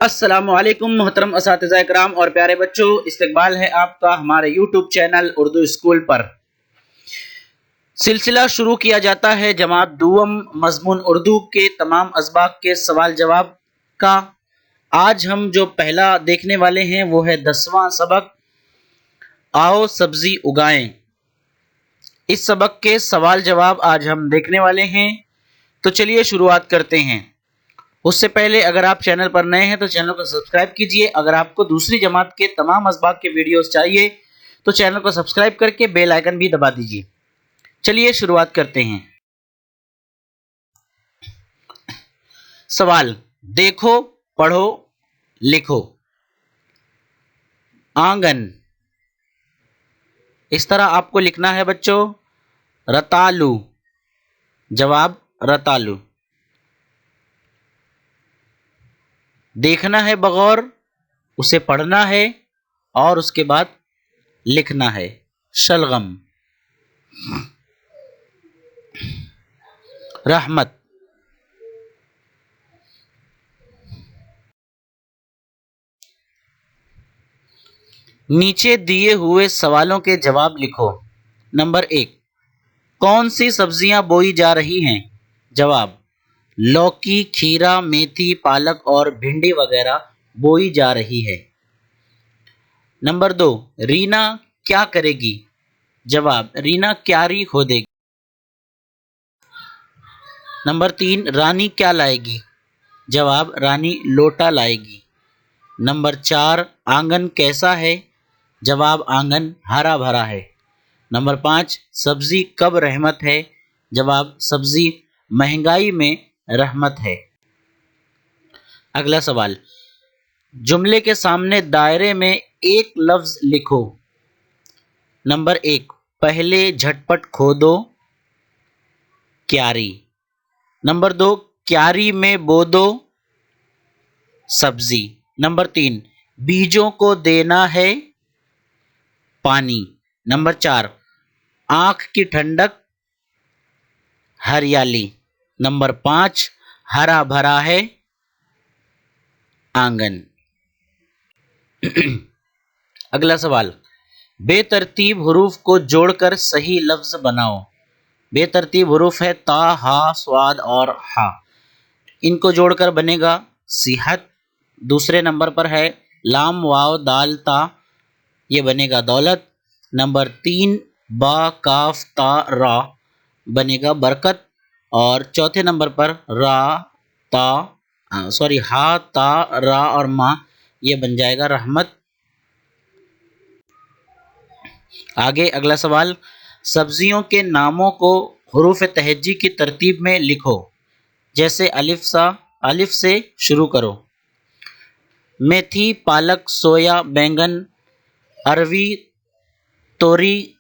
अस्सलामुअलैकुम मोहतरम असातिज़ा इकराम और प्यारे बच्चों, इस्तकबाल है आपका हमारे यूट्यूब चैनल उर्दू स्कूल पर। सिलसिला शुरू किया जाता है जमात दुवम मज़मून उर्दू के तमाम असबाक के सवाल जवाब का। आज हम जो पहला देखने वाले हैं वो है 10वां सबक, आओ सब्जी उगाएं। इस सबक के सवाल जवाब आज हम देखने वाले हैं, तो चलिए शुरुआत करते हैं। उससे पहले अगर आप चैनल पर नए हैं तो चैनल को सब्सक्राइब कीजिए। अगर आपको दूसरी जमात के तमाम असबाक के वीडियोस चाहिए तो चैनल को सब्सक्राइब करके बेल आइकन भी दबा दीजिए। चलिए शुरुआत करते हैं। सवाल, देखो, पढ़ो, लिखो। आंगन, इस तरह आपको लिखना है बच्चों। रतालू, जवाब रतालू। देखना है बगौर, उसे पढ़ना है और उसके बाद लिखना है। शलगम। रहमत, नीचे दिए हुए सवालों के जवाब लिखो। नंबर 1, कौन सी सब्जियां बोई जा रही हैं? जवाब, लौकी, खीरा, मेथी, पालक और भिंडी वगैरह बोई जा रही है। नंबर 2, रीना क्या करेगी? जवाब, रीना क्यारी खोदेगी। नंबर 3, रानी क्या लाएगी? जवाब, रानी लोटा लाएगी। नंबर 4, आंगन कैसा है? जवाब, आंगन हरा भरा है। नंबर 5, सब्जी कब रहमत है? जवाब, सब्जी महंगाई में रहमत है। अगला सवाल, जुमले के सामने दायरे में एक लफ्ज लिखो। नंबर 1, पहले झटपट खोदो क्यारी। नंबर 2, क्यारी में बो दो सब्जी। नंबर 3, बीजों को देना है पानी। नंबर 4, आंख की ठंडक हरियाली। नंबर 5, हरा भरा है आंगन। अगला सवाल, बेतरतीब हुरूफ को जोड़कर सही लफ्ज बनाओ। बेतरतीब हुरूफ है ता, हा, स्वाद और हा। इनको जोड़कर बनेगा सिहत। दूसरे नंबर पर है लाम, वाव, दाल, ता, ये बनेगा दौलत। नंबर 3, बा, काफ, ता, रा, बनेगा बरकत। और चौथे नंबर पर रा, ता, हा, ता, रा और मा, ये बन जाएगा रहमत। आगे अगला सवाल, सब्जियों के नामों को हुरूफ तहज्जी की तरतीब में लिखो। जैसे अलिफ से शुरू करो। मेथी, पालक, सोया, बैंगन, अरवी, तोरी,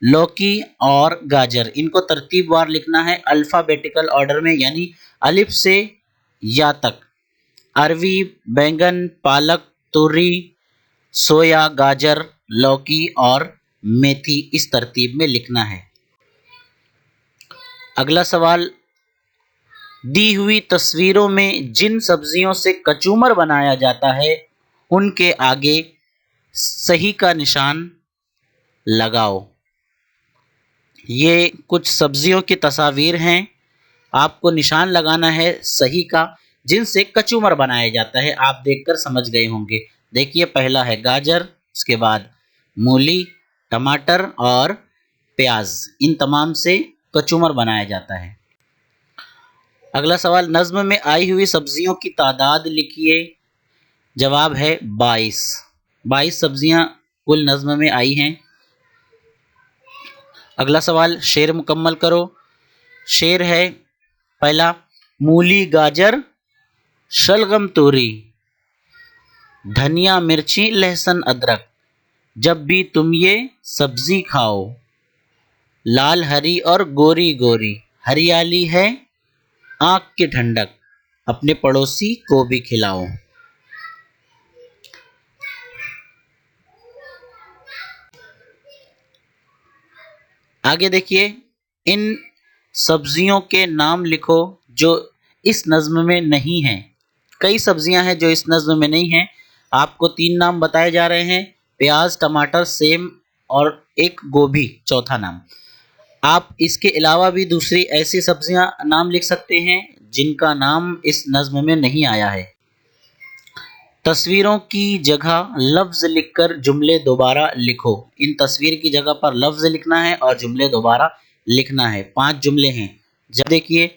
लौकी और गाजर, इनको तरतीबवार लिखना है अल्फ़ाबेटिकल ऑर्डर में, यानी अलिफ से या तक। अरवी, बैंगन, पालक, तोरी, सोया, गाजर, लौकी और मेथी, इस तरतीब में लिखना है। अगला सवाल, दी हुई तस्वीरों में जिन सब्जियों से कचूमर बनाया जाता है उनके आगे सही का निशान लगाओ। ये कुछ सब्जियों की तस्वीर हैं, आपको निशान लगाना है सही का जिनसे कचूमर बनाया जाता है। आप देखकर समझ गए होंगे। देखिए, पहला है गाजर, उसके बाद मूली, टमाटर और प्याज, इन तमाम से कचूमर बनाया जाता है। अगला सवाल, नज्म में आई हुई सब्जियों की तादाद लिखिए। जवाब है 22। 22 सब्जियां कुल नज्म में आई हैं। अगला सवाल, शेर मुकम्मल करो। शेर है पहला, मूली, गाजर, शलगम, तोरी, धनिया, मिर्ची, लहसुन, अदरक, जब भी तुम ये सब्जी खाओ, लाल, हरी और गोरी गोरी, हरियाली है आंख की ठंडक, अपने पड़ोसी को भी खिलाओ। आगे देखिए, इन सब्जियों के नाम लिखो जो इस नज्म में नहीं हैं कई सब्जियां हैं जो इस नज़्म में नहीं हैं। आपको 3 नाम बताए जा रहे हैं, प्याज, टमाटर, सेम और एक गोभी चौथा नाम। आप इसके अलावा भी दूसरी ऐसी सब्जियां नाम लिख सकते हैं जिनका नाम इस नज़्म में नहीं आया है। तस्वीरों की जगह लफ्ज़ लिखकर जुमले दोबारा लिखो। इन तस्वीर की जगह पर लफ्ज़ लिखना है और जुमले दोबारा लिखना है। 5 जुमले हैं। जब देखिए,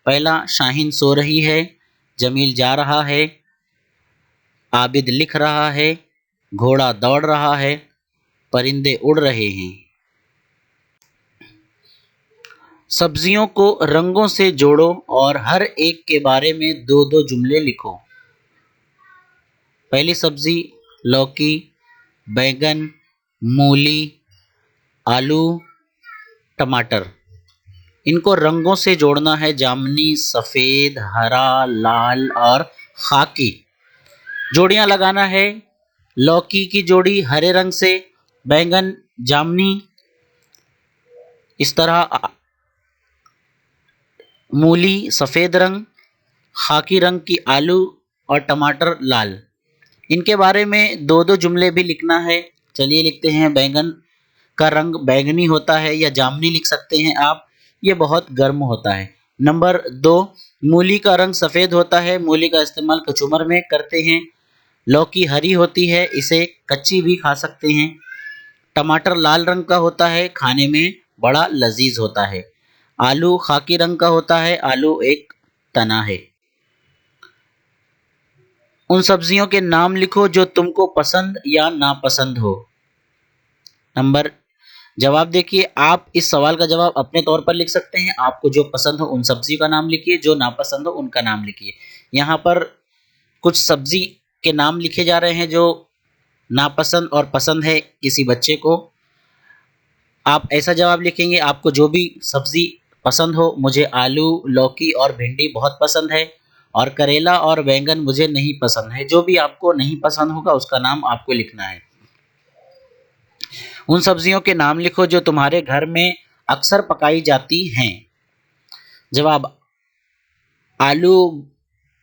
पहला, शाहीन सो रही है, जमील जा रहा है, आबिद लिख रहा है, घोड़ा दौड़ रहा है, परिंदे उड़ रहे हैं। सब्जियों को रंगों से जोड़ो और हर एक के बारे में 2-2 जुमले लिखो। पहली सब्जी लौकी, बैंगन, मूली, आलू, टमाटर। इनको रंगों से जोड़ना है, जामुनी, सफ़ेद, हरा, लाल और खाकी। जोड़ियां लगाना है, लौकी की जोड़ी हरे रंग से, बैंगन जामुनी, इस तरह मूली सफ़ेद रंग, खाकी रंग की आलू और टमाटर लाल। इनके बारे में 2-2 जुमले भी लिखना है। चलिए लिखते हैं। बैंगन का रंग बैंगनी होता है या जामुनी लिख सकते हैं आप, ये बहुत गर्म होता है। नंबर 2, मूली का रंग सफ़ेद होता है, मूली का इस्तेमाल कचूमर में करते हैं। लौकी हरी होती है, इसे कच्ची भी खा सकते हैं। टमाटर लाल रंग का होता है, खाने में बड़ा लजीज होता है। आलू खाकी रंग का होता है, आलू एक तना है। उन सब्जियों के नाम लिखो जो तुमको पसंद या नापसंद हो। नंबर जवाब देखिए, आप इस सवाल का जवाब अपने तौर पर लिख सकते हैं। आपको जो पसंद हो उन सब्जी का नाम लिखिए, जो नापसंद हो उनका नाम लिखिए। यहाँ पर कुछ सब्जी के नाम लिखे जा रहे हैं जो नापसंद और पसंद है किसी बच्चे को। आप ऐसा जवाब लिखेंगे, आपको जो भी सब्जी पसंद हो, मुझे आलू, लौकी और भिंडी बहुत पसंद है और करेला और बैंगन मुझे नहीं पसंद है। जो भी आपको नहीं पसंद होगा उसका नाम आपको लिखना है। उन सब्जियों के नाम लिखो जो तुम्हारे घर में अक्सर पकाई जाती हैं। जवाब आलू,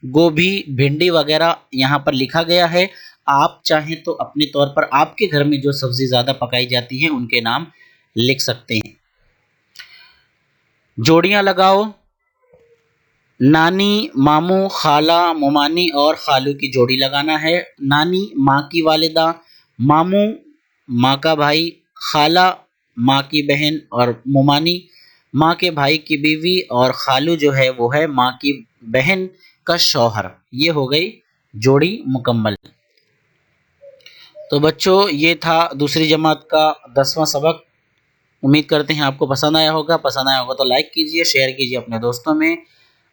गोभी, भिंडी वगैरह यहाँ पर लिखा गया है। आप चाहें तो अपने तौर पर आपके घर में जो सब्जी ज़्यादा पकाई जाती है उनके नाम लिख सकते हैं। जोड़ियां लगाओ। नानी, मामू, खाला, मुमानी और खालू की जोड़ी लगाना है। नानी माँ की वालिदा, मामू माँ का भाई, खाला माँ की बहन और मुमानी माँ के भाई की बीवी और खालू जो है वो है माँ की बहन का शौहर। ये हो गई जोड़ी मुकम्मल। तो बच्चों, ये था दूसरी जमात का 10वां सबक। उम्मीद करते हैं आपको पसंद आया होगा। पसंद आया होगा तो लाइक कीजिए, शेयर कीजिए अपने दोस्तों में।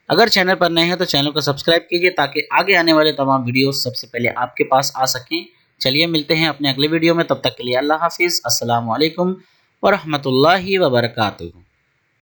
अगर चैनल पर नए हैं तो चैनल को सब्सक्राइब कीजिए ताकि आगे आने वाले तमाम वीडियोस सबसे पहले आपके पास आ सकें। चलिए मिलते हैं अपने अगले वीडियो में, तब तक के लिए अल्लाह हाफिज़। अस्सलामु अलैकुम व रहमतुल्लाहि व बरकातुहू।